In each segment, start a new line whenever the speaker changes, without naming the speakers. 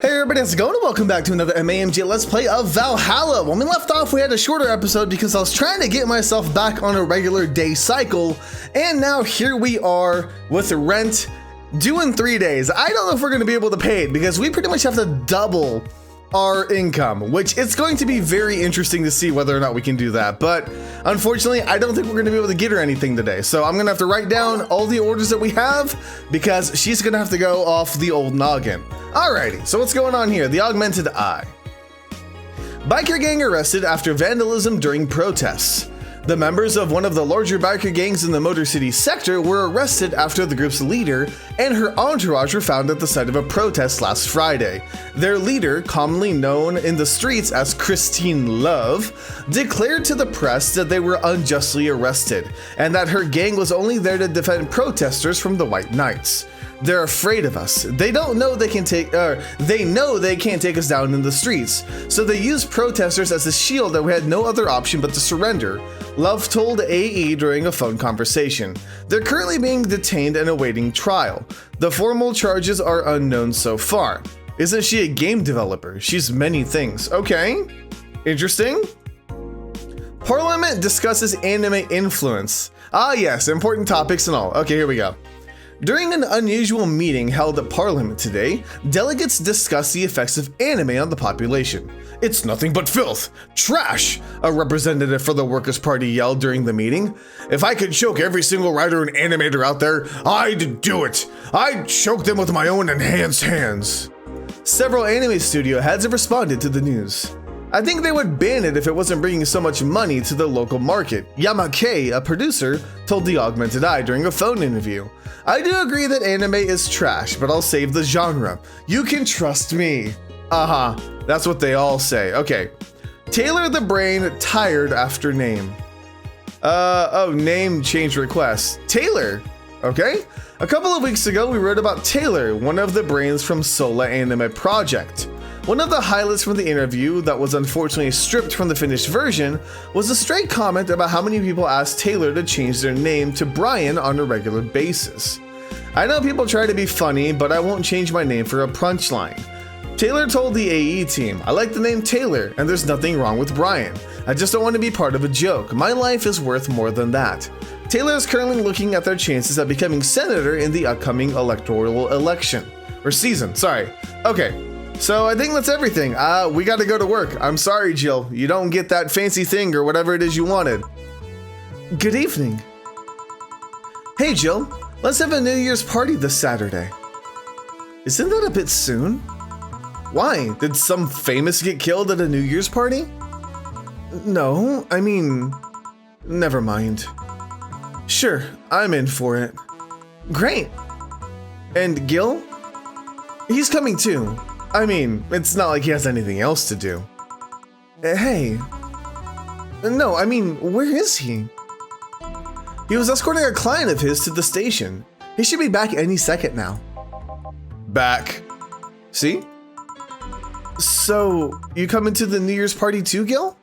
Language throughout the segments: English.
Hey everybody, how's it going? Welcome back to another MAMG Let's Play of Valhalla. When we left off, we had a shorter episode because I was trying to get myself back on a regular day cycle, and now here we are with rent due in 3 days. I don't know if we're going to be able to pay it because we pretty much have to double our income, which it's going to be very interesting to see whether or not we can do that. But unfortunately, I don't think we're going to be able to get her anything today. So I'm going to have to write down all the orders that we have because she's going to have to go off the old noggin. Alrighty, so what's going on here? The augmented eye. Biker gang arrested after vandalism during protests. The members of one of the larger biker gangs in the Motor City sector were arrested after the group's leader and her entourage were found at the site of a protest last Friday. Their leader, commonly known in the streets as Christine Love, declared to the press that they were unjustly arrested and that her gang was only there to defend protesters from the White Knights. They're afraid of us. They know they can't take us down in the streets. So they used protesters as a shield and we had no other option but to surrender, Love told AE during a phone conversation. They're currently being detained and awaiting trial. The formal charges are unknown so far. Isn't she a game developer? She's many things. Okay, interesting. Parliament discusses anime influence. Ah yes, important topics and all. Okay, here we go. During an unusual meeting held at Parliament today, delegates discussed the effects of anime on the population. It's nothing but filth, trash, a representative for the Workers' Party yelled during the meeting. If I could choke every single writer and animator out there, I'd do it. I'd choke them with my own enhanced hands. Several anime studio heads have responded to the news. I think they would ban it if it wasn't bringing so much money to the local market, Yamake, a producer, told the Augmented Eye during a phone interview. I do agree that anime is trash, but I'll save the genre. You can trust me. That's what they all say. Okay. Taylor the Brain tired after name. Name change request. Taylor. Okay. A couple of weeks ago, we wrote about Taylor, one of the brains from Sola Anime Project. One of the highlights from the interview that was unfortunately stripped from the finished version was a stray comment about how many people asked Taylor to change their name to Brian on a regular basis. I know people try to be funny, but I won't change my name for a punchline. Taylor told the AE team, I like the name Taylor and there's nothing wrong with Brian. I just don't want to be part of a joke. My life is worth more than that. Taylor is currently looking at their chances at becoming senator in the upcoming electoral election. Or season, sorry. Okay. So I think that's everything. We gotta go to work. I'm sorry, Jill. You don't get that fancy thing or whatever it is you wanted. Good evening. Hey, Jill. Let's have a New Year's party this Saturday. Isn't that a bit soon? Why? Did some famous get killed at a New Year's party? No, I mean, never mind. Sure, I'm in for it. Great. And Gil? He's coming too. I mean, it's not like he has anything else to do. Hey. No, I mean, where is he? He was escorting a client of his to the station. He should be back any second now. Back. See? So, you coming to the New Year's party too, Gil?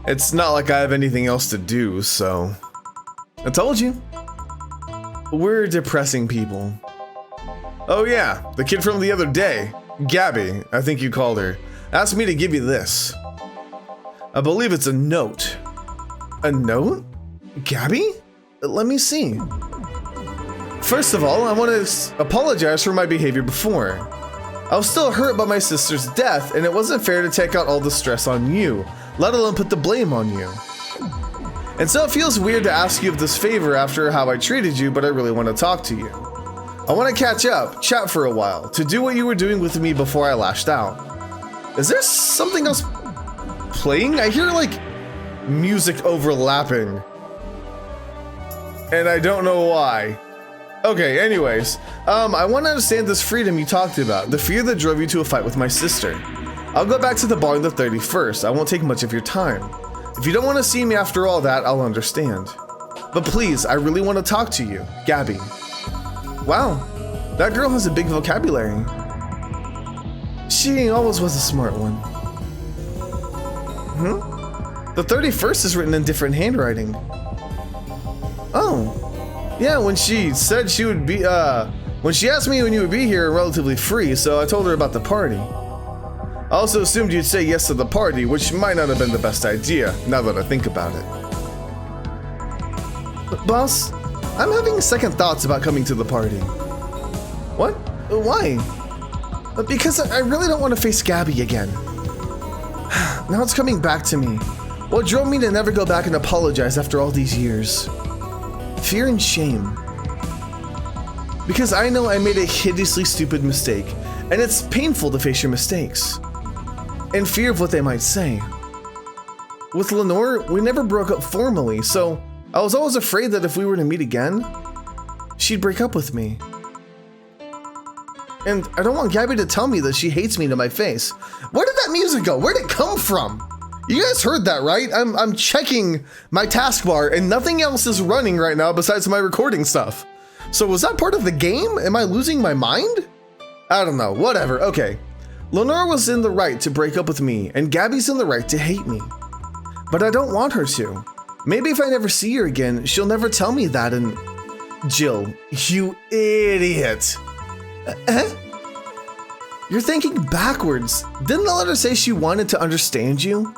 It's not like I have anything else to do, so... I told you. We're depressing people. Oh yeah, the kid from the other day, Gabby, I think you called her, asked me to give you this. I believe it's a note. A note? Gabby? Let me see. First of all, I want to apologize for my behavior before. I was still hurt by my sister's death, and it wasn't fair to take out all the stress on you, let alone put the blame on you. And so it feels weird to ask you of this favor after how I treated you, but I really want to talk to you. I want to catch up, chat for a while, to do what you were doing with me before I lashed out. Is there something else playing? I hear like music overlapping. And I don't know why. Okay, anyways, I want to understand this freedom you talked about, the fear that drove you to a fight with my sister. I'll go back to the bar on the 31st, I won't take much of your time. If you don't want to see me after all that, I'll understand. But please, I really want to talk to you, Gabby. Wow, that girl has a big vocabulary. She always was a smart one. The 31st is written in different handwriting. Oh, yeah, when she said she would be, When she asked me when you would be here and relatively free, so I told her about the party. I also assumed you'd say yes to the party, which might not have been the best idea, now that I think about it. Boss, I'm having second thoughts about coming to the party. What? Why? Because I really don't want to face Gabby again. Now it's coming back to me. What drove me to never go back and apologize after all these years? Fear and shame. Because I know I made a hideously stupid mistake, and it's painful to face your mistakes. And fear of what they might say. With Lenore, we never broke up formally, so I was always afraid that if we were to meet again, she'd break up with me. And I don't want Gabby to tell me that she hates me to my face. Where did that music go? Where'd it come from? You guys heard that, right? I'm checking my taskbar and nothing else is running right now besides my recording stuff. So was that part of the game? Am I losing my mind? I don't know, whatever, okay. Lenore was in the right to break up with me and Gabby's in the right to hate me. But I don't want her to. Maybe if I never see her again, she'll never tell me that and... Jill, you idiot. You're thinking backwards. Didn't the letter say she wanted to understand you?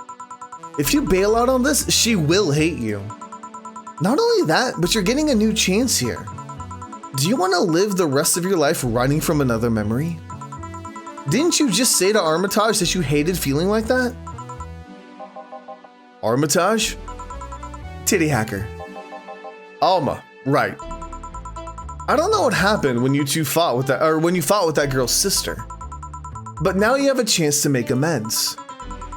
If you bail out on this, she will hate you. Not only that, but you're getting a new chance here. Do you want to live the rest of your life running from another memory? Didn't you just say to Armitage that you hated feeling like that? Armitage? Titty hacker. Alma, right. I don't know what happened when you two fought with that, or when you fought with that girl's sister. But now you have a chance to make amends.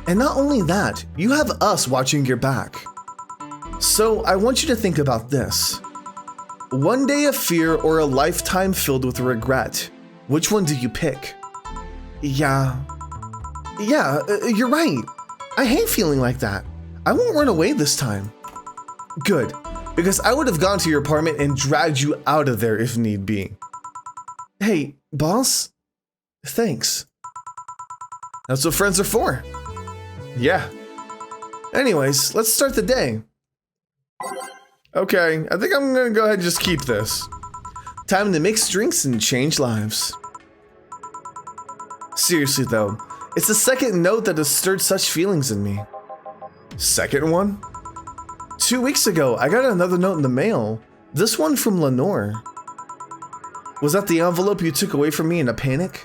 And not only that, you have us watching your back. So I want you to think about this. One day of fear or a lifetime filled with regret. Which one do you pick? Yeah, you're right. I hate feeling like that. I won't run away this time. Good, because I would have gone to your apartment and dragged you out of there if need be. Hey, boss, thanks. That's what friends are for. Yeah. Anyways, let's start the day. Okay, I think I'm gonna go ahead and just keep this. Time to mix drinks and change lives. Seriously though, it's the second note that has stirred such feelings in me. Second one? 2 weeks ago, I got another note in the mail. This one from Lenore. Was that the envelope you took away from me in a panic?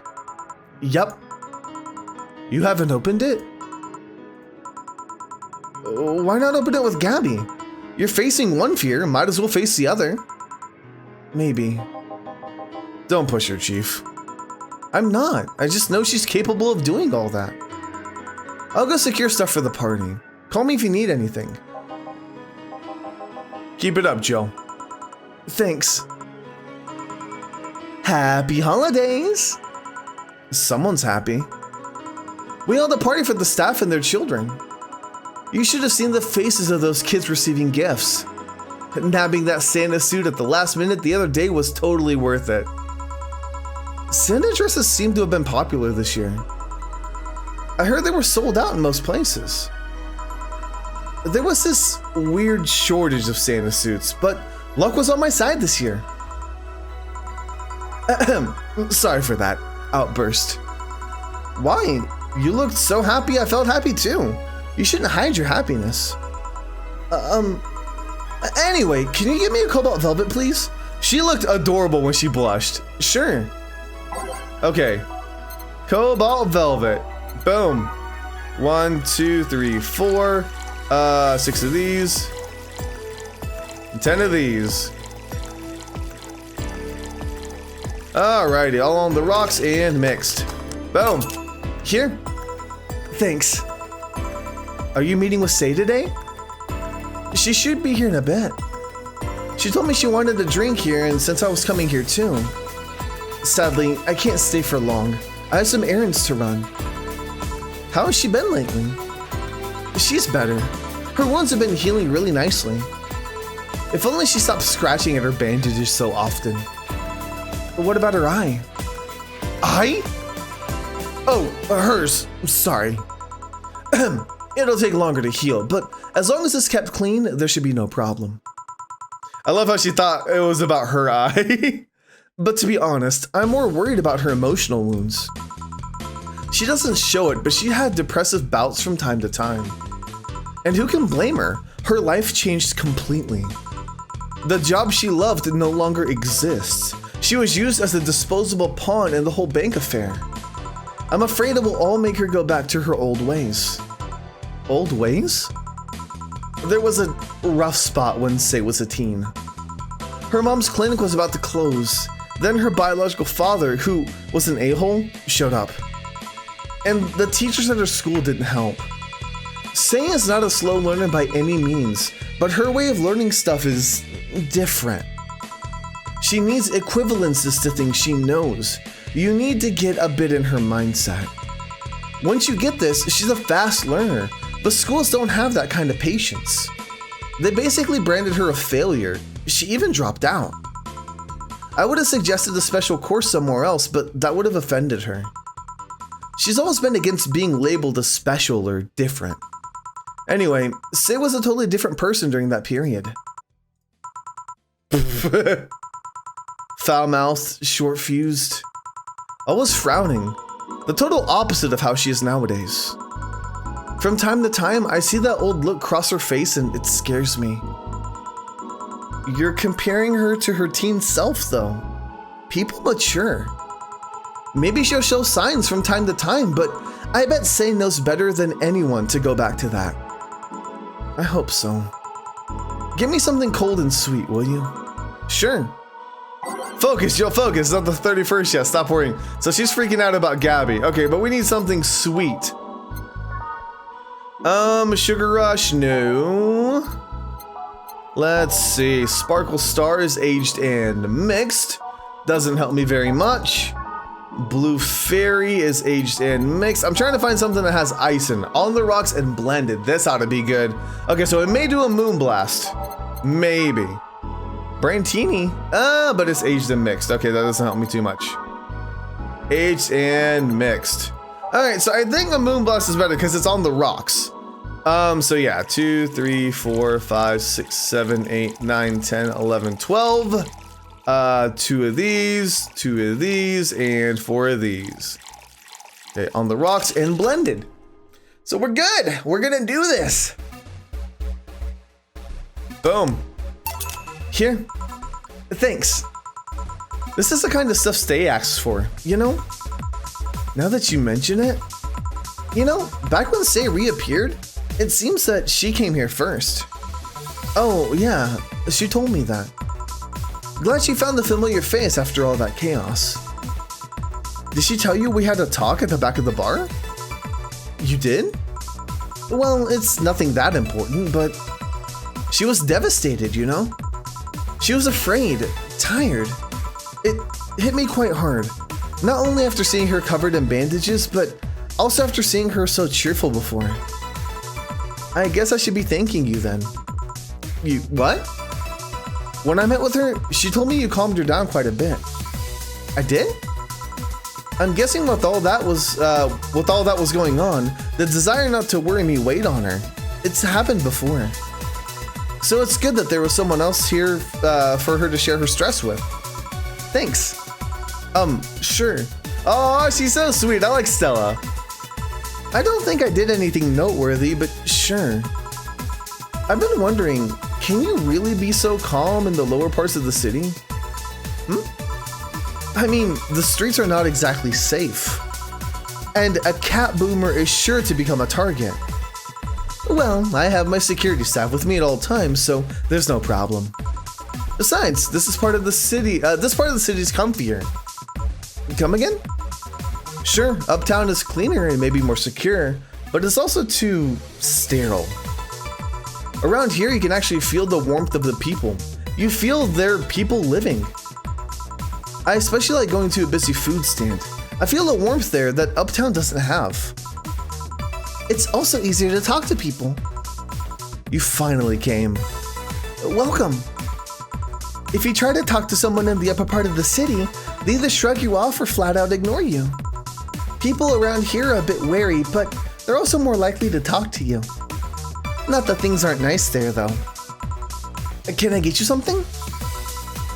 Yup. You haven't opened it? Why not open it with Gabby? You're facing one fear, might as well face the other. Maybe. Don't push her, Chief. I'm not. I just know she's capable of doing all that. I'll go secure stuff for the party. Call me if you need anything. Keep it up, Joe. Thanks. Happy holidays! Someone's happy. We held a party for the staff and their children. You should have seen the faces of those kids receiving gifts. Nabbing that Santa suit at the last minute the other day was totally worth it. Santa dresses seem to have been popular this year. I heard they were sold out in most places. There was this weird shortage of Santa suits, but luck was on my side this year. Sorry for that outburst. Why? You looked so happy I felt happy too. You shouldn't hide your happiness. Anyway, can you give me a cobalt velvet, please? She looked adorable when she blushed. Sure. Okay. Cobalt velvet. Boom. 1, 2, 3, 4. 6 of these. 10 of these. Alrighty, all on the rocks and mixed. Boom. Here. Thanks. Are you meeting with Say today? She should be here in a bit. She told me she wanted to drink here, and since I was coming here too. Sadly, I can't stay for long. I have some errands to run. How has she been lately? She's better. Her wounds have been healing really nicely. If only she stopped scratching at her bandages so often. What about her eye? Eye? Oh, hers. Sorry. It'll take longer to heal, but as long as it's kept clean, there should be no problem. I love how she thought it was about her eye. But to be honest, I'm more worried about her emotional wounds. She doesn't show it, but she had depressive bouts from time to time. And who can blame her? Her life changed completely. The job she loved no longer exists. She was used as a disposable pawn in the whole bank affair. I'm afraid it will all make her go back to her old ways. Old ways? There was a rough spot when Sei was a teen. Her mom's clinic was about to close. Then her biological father, who was an a-hole, showed up. And the teachers at her school didn't help. Sei is not a slow learner by any means, but her way of learning stuff is different. She needs equivalences to things she knows. You need to get a bit in her mindset. Once you get this, she's a fast learner, but schools don't have that kind of patience. They basically branded her a failure. She even dropped out. I would have suggested a special course somewhere else, but that would have offended her. She's always been against being labeled as special or different. Anyway, Sei was a totally different person during that period. Foul-mouthed, short-fused, always frowning, the total opposite of how she is nowadays. From time to time, I see that old look cross her face and it scares me. You're comparing her to her teen self though. People mature. Maybe she'll show signs from time to time, but I bet Sei knows better than anyone to go back to that. I hope so. Give me something cold and sweet, will you? Sure. Focus, Joe, focus. It's not the 31st yet. Stop worrying. So she's freaking out about Gabby. Okay, but we need something sweet. Sugar Rush, no. Let's see. Sparkle Star is aged and mixed. Doesn't help me very much. Blue Fairy is aged and mixed. I'm trying to find something that has ice in. On the rocks and blended. This ought to be good. Okay, so it may do a Moonblast. Maybe. Brantini. But it's aged and mixed. Okay, that doesn't help me too much. Aged and mixed. Alright, so I think a Moonblast is better because it's on the rocks. So yeah, 2, 3, 4, 5, 6, 7, 8, 9, 10, 11, 12. 2 of these, 2 of these, and 4 of these. Okay, on the rocks and blended. So we're good. We're gonna do this. Boom. Here. Thanks. This is the kind of stuff Sei asks for, you know? Now that you mention it, you know, back when Sei reappeared, it seems that she came here first. Oh, yeah, she told me that. Glad she found the familiar face after all that chaos. Did she tell you we had a talk at the back of the bar? You did? Well, it's nothing that important, but she was devastated, you know? She was afraid, tired. It hit me quite hard. Not only after seeing her covered in bandages, but also after seeing her so cheerful before. I guess I should be thanking you then. You, what? When I met with her, she told me you calmed her down quite a bit. I did? I'm guessing with all that was going on, the desire not to worry me weighed on her. It's happened before. So it's good that there was someone else here for her to share her stress with. Thanks. Sure. Oh, she's so sweet. I like Stella. I don't think I did anything noteworthy, but sure. I've been wondering, can you really be so calm in the lower parts of the city? I mean, the streets are not exactly safe. And a cat boomer is sure to become a target. Well, I have my security staff with me at all times, so there's no problem. Besides, this part of the city is comfier. Come again? Sure, uptown is cleaner and maybe more secure, but it's also too sterile. Around here, you can actually feel the warmth of the people. You feel they're people living. I especially like going to a busy food stand. I feel a warmth there that uptown doesn't have. It's also easier to talk to people. You finally came. Welcome. If you try to talk to someone in the upper part of the city, they either shrug you off or flat out ignore you. People around here are a bit wary, but they're also more likely to talk to you. Not that things aren't nice there, though. Can I get you something?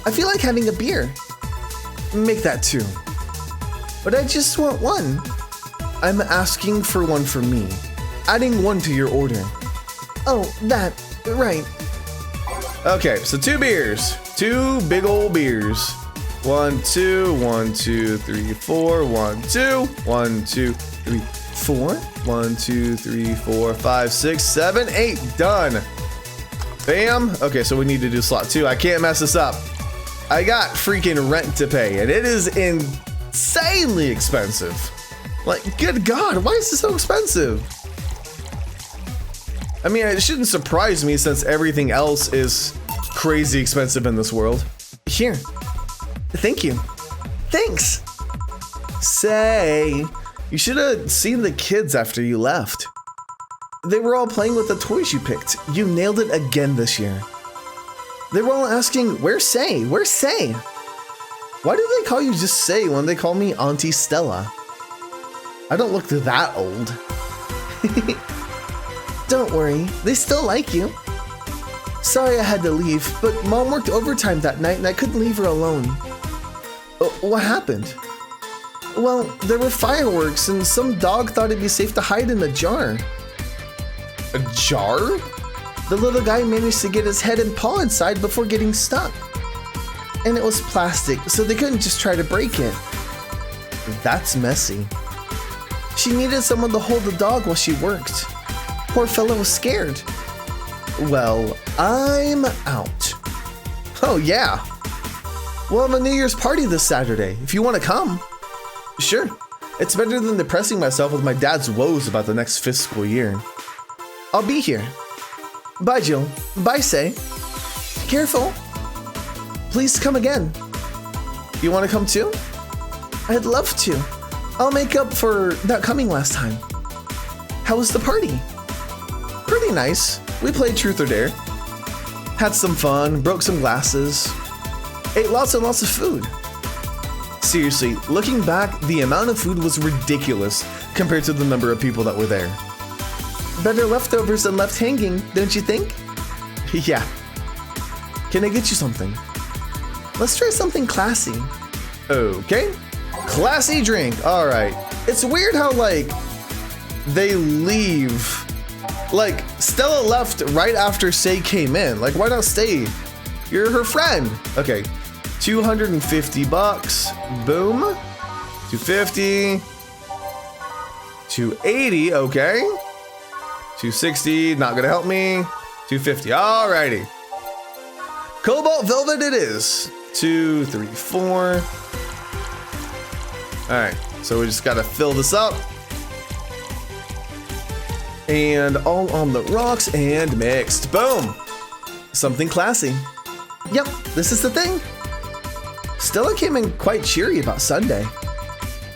I feel like having a beer. Make that 2. But I just want 1. I'm asking for 1 for me. Adding 1 to your order. Oh, that, right. Okay, so 2 beers. 2 big old beers. 1, 2, 1, 2, 3, 4, 1, 2, 1, 2, 3, 4, 1, 2, 3, 4, 5, 6, 7, 8. Done. Bam. Okay, so we need to do slot 2. I can't mess this up. I got freaking rent to pay, and it is insanely expensive. Like, good God, why is this so expensive? I mean, it shouldn't surprise me since everything else is crazy expensive in this world. Here. Thank you. Thanks. Say, you should have seen the kids after you left. They were all playing with the toys you picked. You nailed it again this year. They were all asking, where's Say? Where's Say? Why do they call you just Say when they call me Auntie Stella? I don't look that old. Don't worry, they still like you. Sorry I had to leave, but Mom worked overtime that night and I couldn't leave her alone. What happened? Well, there were fireworks and some dog thought it'd be safe to hide in a jar. A jar? The little guy managed to get his head and paw inside before getting stuck. And it was plastic, so they couldn't just try to break it. That's messy. She needed someone to hold the dog while she worked. Poor fella was scared. Well, I'm out. Oh yeah. We'll have a New Year's party this Saturday, if you want to come. Sure. It's better than depressing myself with my dad's woes about the next fiscal year. I'll be here. Bye, Jill. Bye, Say. Careful. Please come again. You want to come too? I'd love to. I'll make up for not coming last time. How was the party? Pretty nice. We played Truth or Dare. Had some fun, broke some glasses. Ate lots and lots of food. Seriously, looking back, the amount of food was ridiculous compared to the number of people that were there. Better leftovers than left hanging, don't you think? Yeah. Can I get you something? Let's try something classy. Okay. Classy drink. All right. It's weird how, like, they leave. Like, Stella left right after Say came in. Like, why not stay? You're her friend. Okay. 250 bucks. Boom. 250. 280. Okay. 260. Not gonna help me. 250. Alrighty. Cobalt Velvet it is. 2, 3, 4. Alright. So we just gotta fill this up. And all on the rocks and mixed. Boom. Something classy. Yep, this is the thing. Stella came in quite cheery about Sunday.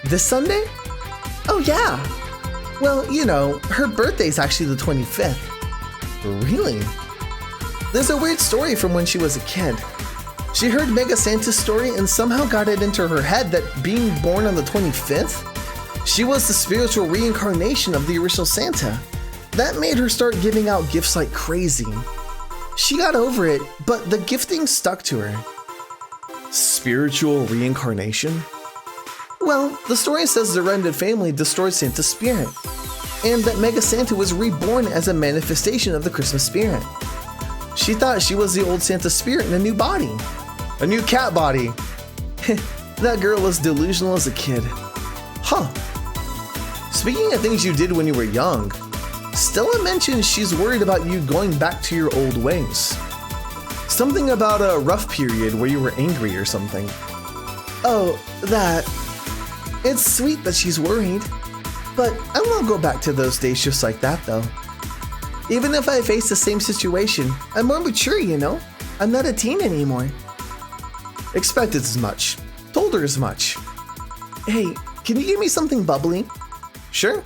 This Sunday? Oh yeah. Well, you know, her birthday's actually the 25th. Really? There's a weird story from when she was a kid. She heard Mega Santa's story and somehow got it into her head that being born on the 25th, she was the spiritual reincarnation of the original Santa. That made her start giving out gifts like crazy. She got over it, but the gifting stuck to her. Spiritual reincarnation? Well, the story says the Rendon family destroyed Santa's spirit, and that Mega Santa was reborn as a manifestation of the Christmas spirit. She thought she was the old Santa spirit in a new body. A new cat body. That girl was delusional as a kid. Huh. Speaking of things you did when you were young, Stella mentions she's worried about you going back to your old ways. Something about a rough period where you were angry or something. Oh, that. It's sweet that she's worried, but I won't go back to those days just like that though. Even if I face the same situation, I'm more mature, you know? I'm not a teen anymore. Expected as much. Told her as much. Hey, can you give me something bubbly? Sure.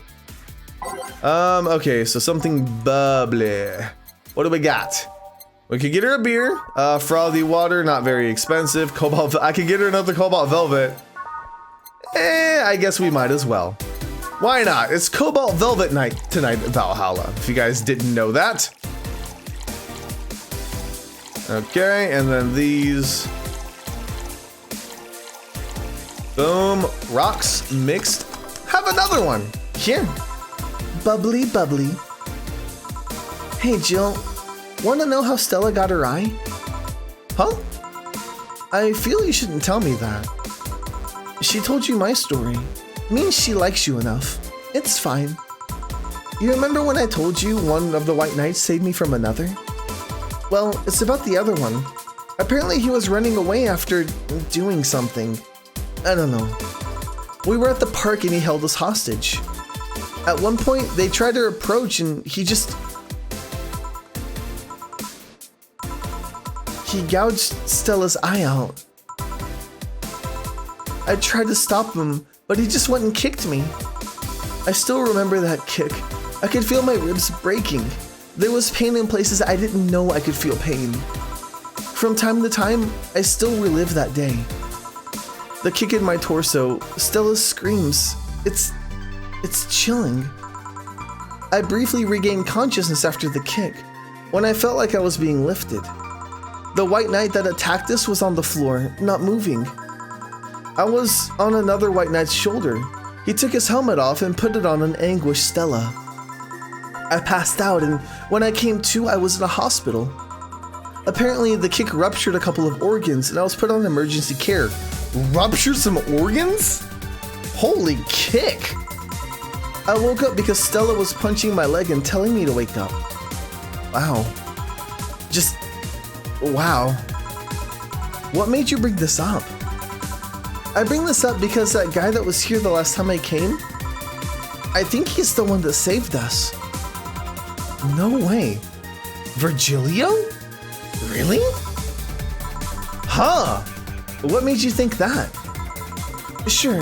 Okay, so something bubbly. What do we got? We could get her a beer. Frothy water, not very expensive. Cobalt, I could get her another Cobalt Velvet. I guess we might as well. Why not? It's Cobalt Velvet night tonight at Valhalla, if you guys didn't know that. Okay, and then these. Boom. Rocks mixed. Have another one. Here. Bubbly, bubbly. Hey, Jill. Want to know how Stella got her eye? Huh? I feel you shouldn't tell me that. She told you my story. Means she likes you enough. It's fine. You remember when I told you one of the White Knights saved me from another? Well, it's about the other one. Apparently he was running away after doing something. I don't know. We were at the park and he held us hostage. At one point, they tried to approach and he gouged Stella's eye out. I tried to stop him, but he just went and kicked me. I still remember that kick. I could feel my ribs breaking. There was pain in places I didn't know I could feel pain. From time to time, I still relive that day. The kick in my torso, Stella's screams. It's chilling. I briefly regained consciousness after the kick, when I felt like I was being lifted. The White Knight that attacked us was on the floor, not moving. I was on another White Knight's shoulder. He took his helmet off and put it on an anguished Stella. I passed out, and when I came to, I was in a hospital. Apparently, the kick ruptured a couple of organs, and I was put on emergency care. Ruptured some organs? Holy kick! I woke up because Stella was punching my leg and telling me to wake up. Wow. Just... wow. What made you bring this up? I bring this up because that guy that was here the last time I came, I think he's the one that saved us. No way. Virgilio? Really? Huh. What made you think that? Sure,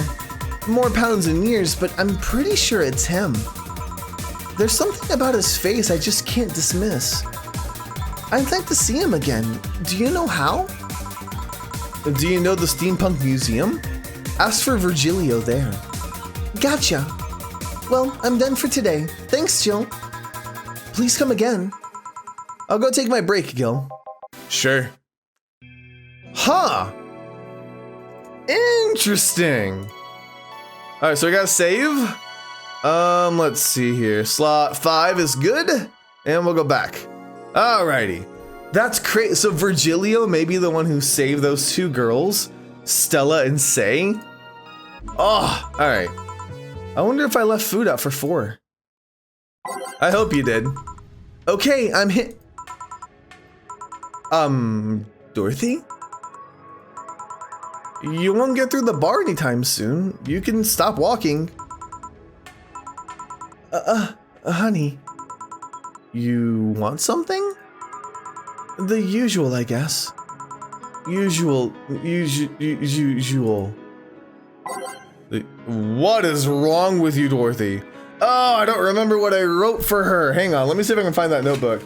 more pounds and years, but I'm pretty sure it's him. There's something about his face I just can't dismiss. I'd like to see him again. Do you know how? Do you know the Steampunk Museum? Ask for Virgilio there. Gotcha. Well, I'm done for today. Thanks, Jill. Please come again. I'll go take my break, Gil. Sure. Huh. Interesting. Alright, so I gotta save. Let's see here. Slot 5 is good. And we'll go back. Alrighty. That's crazy. So Virgilio may be the one who saved those two girls, Stella and Say. Oh, alright. I wonder if I left food out for 4. I hope you did. Okay, I'm hit. Dorothy? You won't get through the bar anytime soon. You can stop walking. Honey. You want something? The usual, I guess. Usual. What is wrong with you, Dorothy? Oh, I don't remember what I wrote for her. Hang on, let me see if I can find that notebook.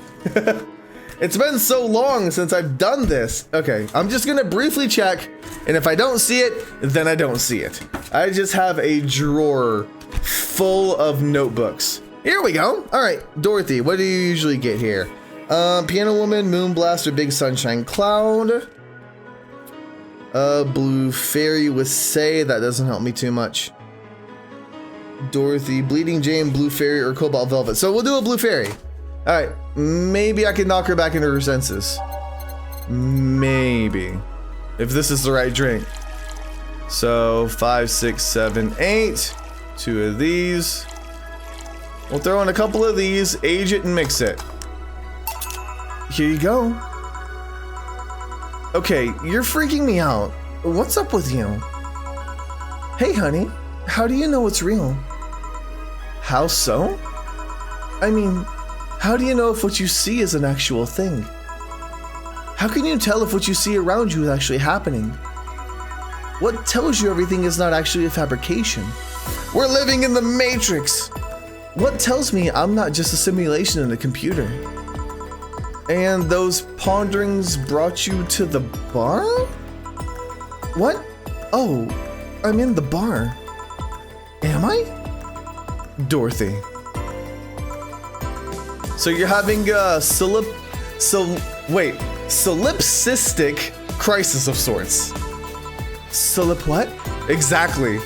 It's been so long since I've done this. Okay, I'm just gonna briefly check, and if I don't see it, then I don't see it. I just have a drawer full of notebooks. Here we go. All right, Dorothy, what do you usually get here? Piano Woman, Moonblast, or Big Sunshine Cloud. Blue Fairy with Say, that doesn't help me too much. Dorothy, Bleeding Jane, Blue Fairy, or Cobalt Velvet. So we'll do a Blue Fairy. All right, maybe I can knock her back into her senses. Maybe, if this is the right drink. So 5, 6, 7, 8. 2 of these. We'll throw in a couple of these, age it and mix it. Here you go. Okay, you're freaking me out. What's up with you? Hey, honey, how do you know it's real? How so? I mean, how do you know if what you see is an actual thing? How can you tell if what you see around you is actually happening? What tells you everything is not actually a fabrication? We're living in the Matrix! What tells me I'm not just a simulation in a computer? And those ponderings brought you to the bar? What? Oh, I'm in the bar. Am I? Dorothy. So you're having a solipsistic crisis of sorts. What? Exactly.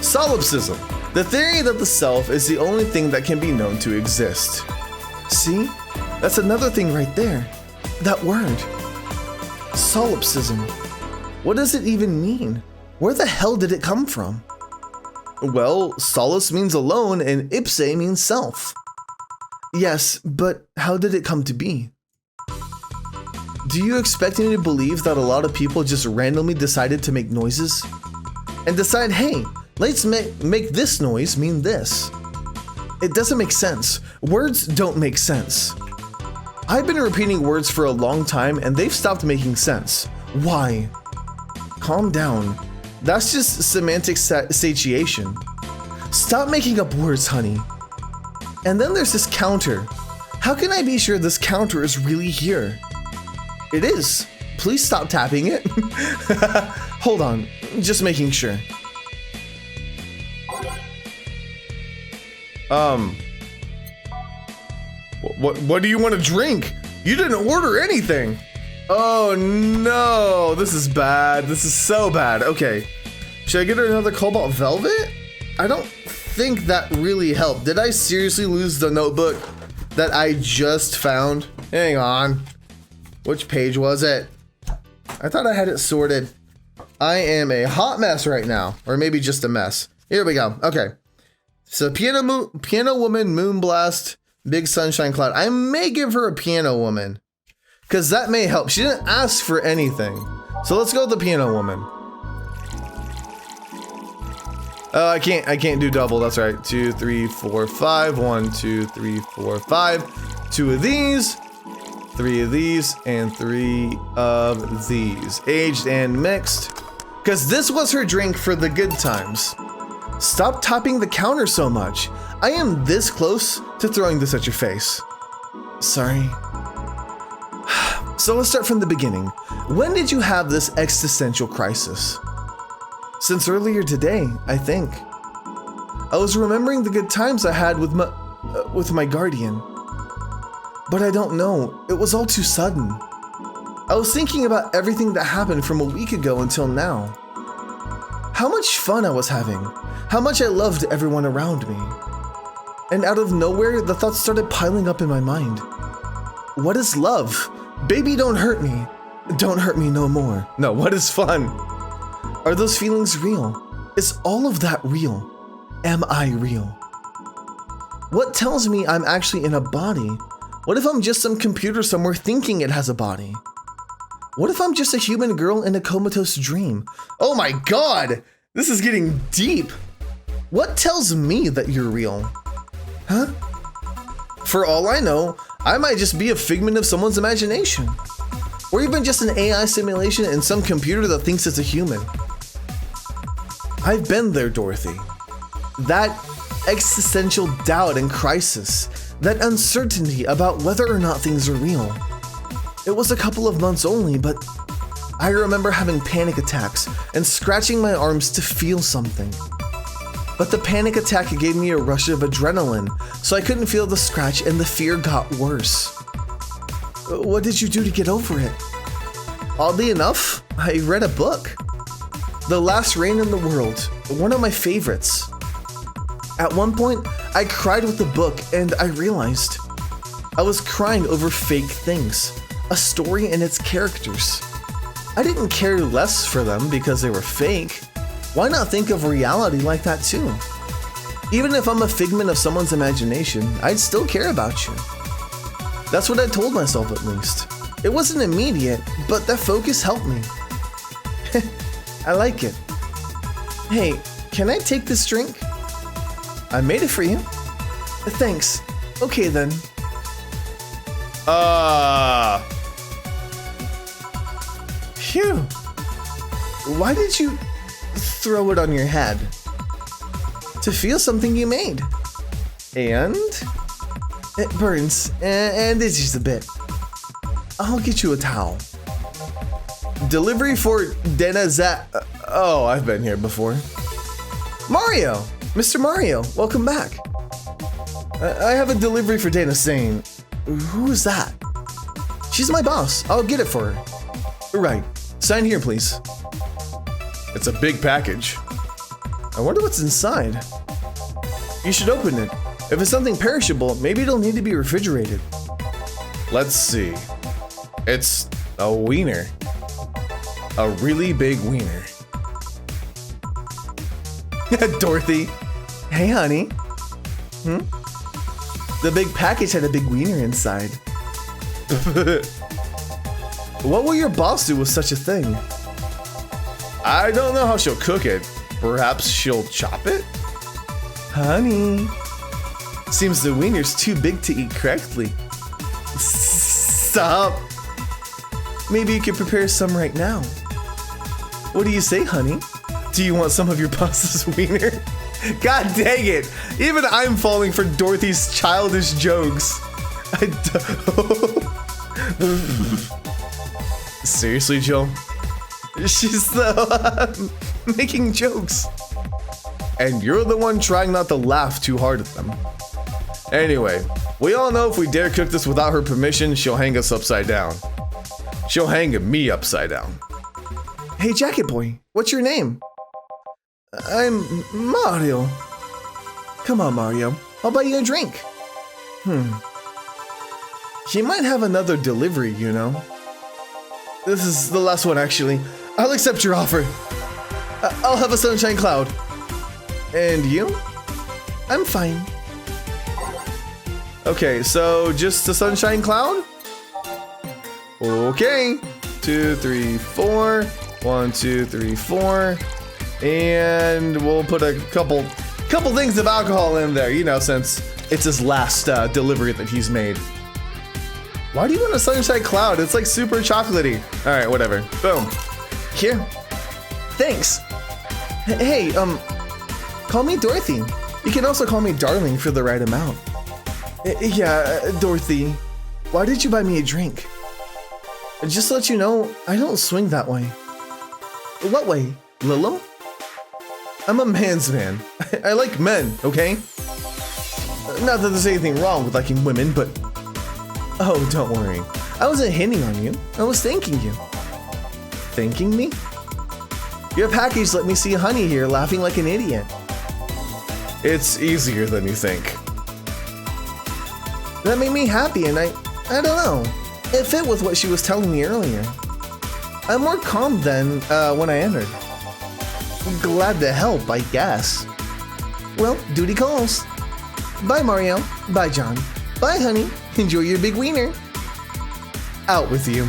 Solipsism, the theory that the self is the only thing that can be known to exist. See? That's another thing right there. That word. Solipsism. What does it even mean? Where the hell did it come from? Well, solus means alone and ipse means self. Yes, but how did it come to be? Do you expect me to believe that a lot of people just randomly decided to make noises? And decide, hey, let's make this noise mean this. It doesn't make sense. Words don't make sense. I've been repeating words for a long time and they've stopped making sense. Why? Calm down. That's just semantic satiation. Stop making up words, honey. And then there's this counter. How can I be sure this counter is really here? It is. Please stop tapping it. Hold on, just making sure. What do you want to drink? You didn't order anything. Oh no, this is bad. This is so bad. Okay, should I get her another Cobalt Velvet? I don't think that really helped. Did I seriously lose the notebook that I just found? Hang on. Which page was it? I thought I had it sorted. I am a hot mess right now, or maybe just a mess. Here we go. Okay. So Piano Woman, Moonblast, Big Sunshine Cloud. I may give her a Piano Woman, because that may help. She didn't ask for anything. So let's go with the Piano Woman. Oh, I can't do double. That's right. 2, 3, 4, 5. 1, 2, 3, 4, 5. 2 of these, 3 of these, and 3 of these. Aged and mixed. Because this was her drink for the good times. Stop topping the counter so much. I am this close to throwing this at your face. Sorry. So let's start from the beginning. When did you have this existential crisis? Since earlier today, I think. I was remembering the good times I had with my guardian. But I don't know, it was all too sudden. I was thinking about everything that happened from a week ago until now. How much fun I was having, how much I loved everyone around me. And out of nowhere, the thoughts started piling up in my mind. What is love? Baby, don't hurt me. Don't hurt me no more. No, what is fun? Are those feelings real? Is all of that real? Am I real? What tells me I'm actually in a body? What if I'm just some computer somewhere thinking it has a body? What if I'm just a human girl in a comatose dream? Oh my god! This is getting deep! What tells me that you're real? Huh? For all I know, I might just be a figment of someone's imagination. Or even just an AI simulation in some computer that thinks it's a human. I've been there, Dorothy. That existential doubt and crisis, that uncertainty about whether or not things are real. It was a couple of months only, but I remember having panic attacks and scratching my arms to feel something. But the panic attack gave me a rush of adrenaline, so I couldn't feel the scratch and the fear got worse. What did you do to get over it? Oddly enough, I read a book. The Last Rain in the World, one of my favorites. At one point, I cried with the book and I realized I was crying over fake things, a story and its characters. I didn't care less for them because they were fake. Why not think of reality like that too? Even if I'm a figment of someone's imagination, I'd still care about you. That's what I told myself at least. It wasn't immediate, but that focus helped me. I like it. Hey, can I take this drink? I made it for you. Thanks. Okay then. Phew. Why did you throw it on your head? To feel something you made. And it burns, and it's just a bit. I'll get you a towel. Delivery for Dana oh, I've been here before. Mario! Mr. Mario, welcome back. I have a delivery for Dana Sane. Who is that? She's my boss. I'll get it for her. Right. Sign here, please. It's a big package. I wonder what's inside. You should open it. If it's something perishable, maybe it'll need to be refrigerated. Let's see. It's a wiener. A really big wiener. Dorothy. Hey, honey. The big package had a big wiener inside. What will your boss do with such a thing? I don't know how she'll cook it. Perhaps she'll chop it? Honey. Seems the wiener's too big to eat correctly. Stop. Maybe you could prepare some right now. What do you say, honey? Do you want some of your boss's wiener? God dang it! Even I'm falling for Dorothy's childish jokes. Seriously, Joe? She's making jokes. And you're the one trying not to laugh too hard at them. Anyway, we all know if we dare cook this without her permission, she'll hang us upside down. She'll hang me upside down. Hey, Jacket Boy, what's your name? I'm Mario. Come on, Mario. I'll buy you a drink. He might have another delivery, you know. This is the last one, actually. I'll accept your offer. I'll have a sunshine cloud. And you? I'm fine. Okay, so just a sunshine cloud? Okay. 2, 3, 4. 1, 2, 3, 4. And we'll put a couple things of alcohol in there, you know, since it's his last delivery that he's made. Why do you want a sunshine cloud? It's like super chocolatey. All right, whatever. Boom. Here. Thanks. Hey, call me Dorothy. You can also call me darling for the right amount. Yeah, Dorothy. Why did you buy me a drink? Just to let you know, I don't swing that way. What way, Lilo? I'm a man's man. I like men, okay? Not that there's anything wrong with liking women, but... Oh, don't worry. I wasn't hitting on you. I was thanking you. Thanking me? Your package let me see Honey here laughing like an idiot. It's easier than you think. That made me happy, and I don't know. It fit with what she was telling me earlier. I'm more calm than when I entered. Glad to help, I guess. Well, duty calls. Bye, Mario. Bye, John. Bye, honey. Enjoy your big wiener. Out with you.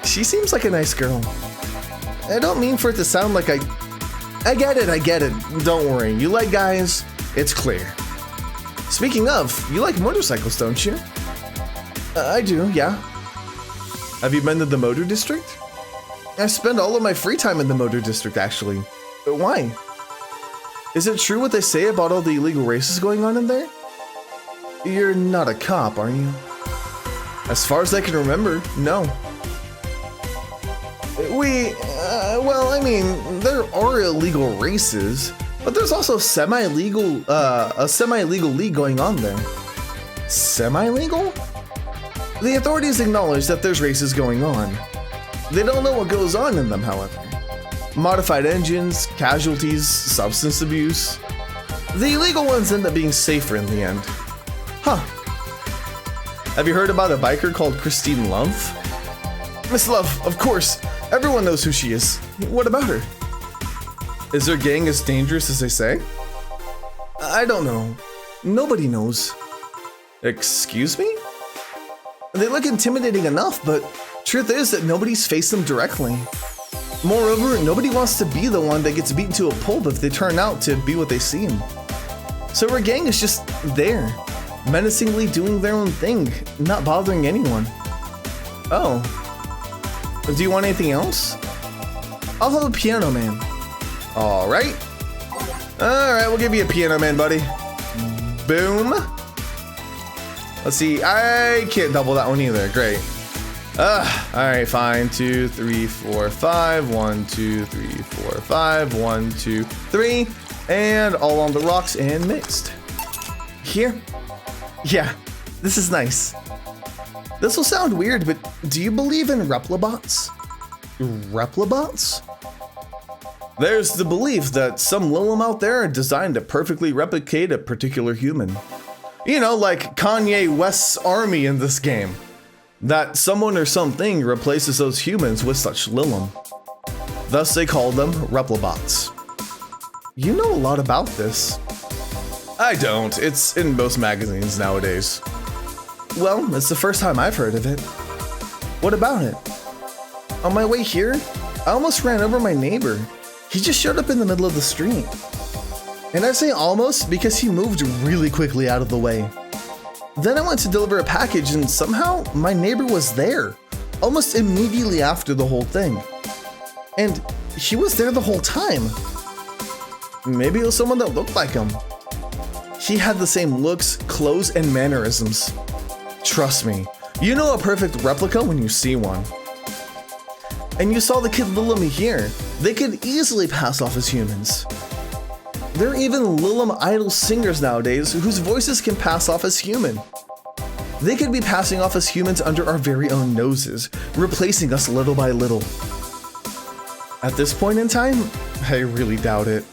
She seems like a nice girl. I don't mean for it to sound like I get it. Don't worry. You like guys. It's clear. Speaking of, you like motorcycles, don't you? I do, yeah. Have you been to the motor district? I spend all of my free time in the motor district, actually. But why? Is it true what they say about all the illegal races going on in there? You're not a cop, are you? As far as I can remember, no. Well, I mean, there are illegal races, but there's also a semi-legal league going on there. Semi-legal? The authorities acknowledge that there's races going on. They don't know what goes on in them, however. Modified engines, casualties, substance abuse. The illegal ones end up being safer in the end. Huh. Have you heard about a biker called Christine Love? Miss Love, of course. Everyone knows who she is. What about her? Is their gang as dangerous as they say? I don't know. Nobody knows. Excuse me? They look intimidating enough, but truth is that nobody's faced them directly. Moreover, nobody wants to be the one that gets beaten to a pulp if they turn out to be what they seem. So our gang is just there, menacingly doing their own thing, not bothering anyone. Oh. Do you want anything else? I'll have a piano man. Alright. Alright, we'll give you a piano man, buddy. Boom. Let's see, I can't double that one either. Great. Alright, fine. 2, 3, 4, 5. 1, 2, 3, 4, 5. 1, 2, 3. And all on the rocks and mixed. Here. Yeah, this is nice. This will sound weird, but do you believe in replibots? Replibots? There's the belief that some Lilim out there are designed to perfectly replicate a particular human. You know, like Kanye West's army in this game. That someone or something replaces those humans with such Lilim. Thus they call them Replibots. You know a lot about this. I don't, it's in most magazines nowadays. Well, it's the first time I've heard of it. What about it? On my way here, I almost ran over my neighbor. He just showed up in the middle of the street. And I say almost because he moved really quickly out of the way. Then I went to deliver a package and somehow my neighbor was there, almost immediately after the whole thing. And he was there the whole time. Maybe it was someone that looked like him. He had the same looks, clothes, and mannerisms. Trust me, you know a perfect replica when you see one. And you saw the kid Lilim here. They could easily pass off as humans. There are even Lilim idol singers nowadays whose voices can pass off as human. They could be passing off as humans under our very own noses, replacing us little by little. At this point in time, I really doubt it.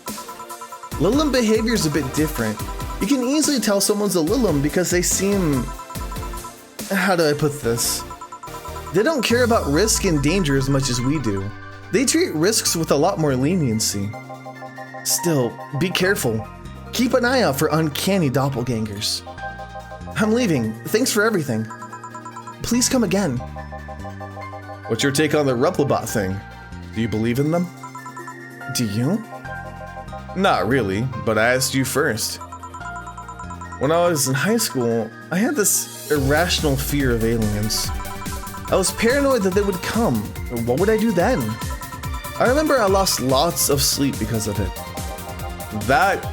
Lilim behavior is a bit different. You can easily tell someone's a Lilim because they seem... How do I put this? They don't care about risk and danger as much as we do. They treat risks with a lot more leniency. Still, be careful. Keep an eye out for uncanny doppelgangers. I'm leaving. Thanks for everything. Please come again. What's your take on the Replibot thing? Do you believe in them? Do you? Not really, but I asked you first. When I was in high school, I had this irrational fear of aliens. I was paranoid that they would come. What would I do then? I remember I lost lots of sleep because of it. That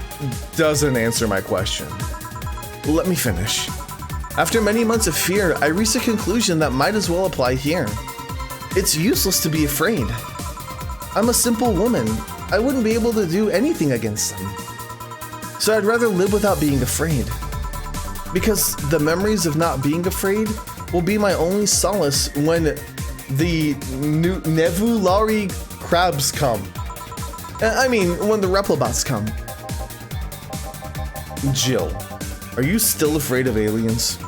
doesn't answer my question. Let me finish. After many months of fear, I reached a conclusion that might as well apply here. It's useless to be afraid. I'm a simple woman. I wouldn't be able to do anything against them. So I'd rather live without being afraid. Because the memories of not being afraid will be my only solace when the Nevulari crabs come. I mean, when the Replibots come. Jill, are you still afraid of aliens?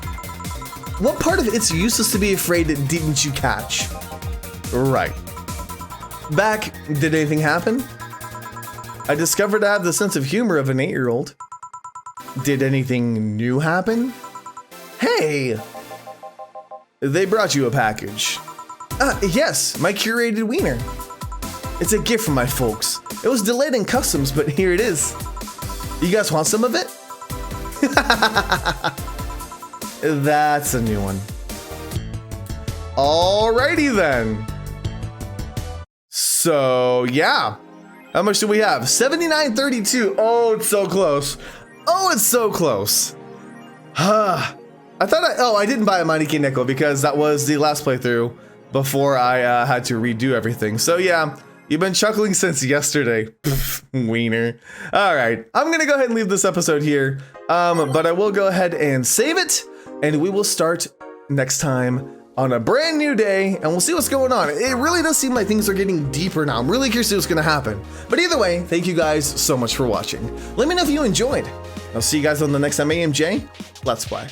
What part of it's useless to be afraid didn't you catch? Right. Back, did anything happen? I discovered I have the sense of humor of an 8-year-old. Did anything new happen? Hey! They brought you a package. Yes, my curated wiener. It's a gift from my folks. It was delayed in customs, but here it is. You guys want some of it? That's a new one. Alrighty then. So, yeah. How much do we have? 79.32. Oh, it's so close. Oh, it's so close. I thought I didn't buy a Mighty King Nickel because that was the last playthrough before I had to redo everything. So yeah, you've been chuckling since yesterday. Wiener. All right, I'm gonna go ahead and leave this episode here, but I will go ahead and save it, and we will start next time on a brand new day, and we'll see what's going on. It really does seem like things are getting deeper now. I'm really curious to see what's gonna happen. But either way, thank you guys so much for watching. Let me know if you enjoyed. I'll see you guys on the next MAMJ Let's Play.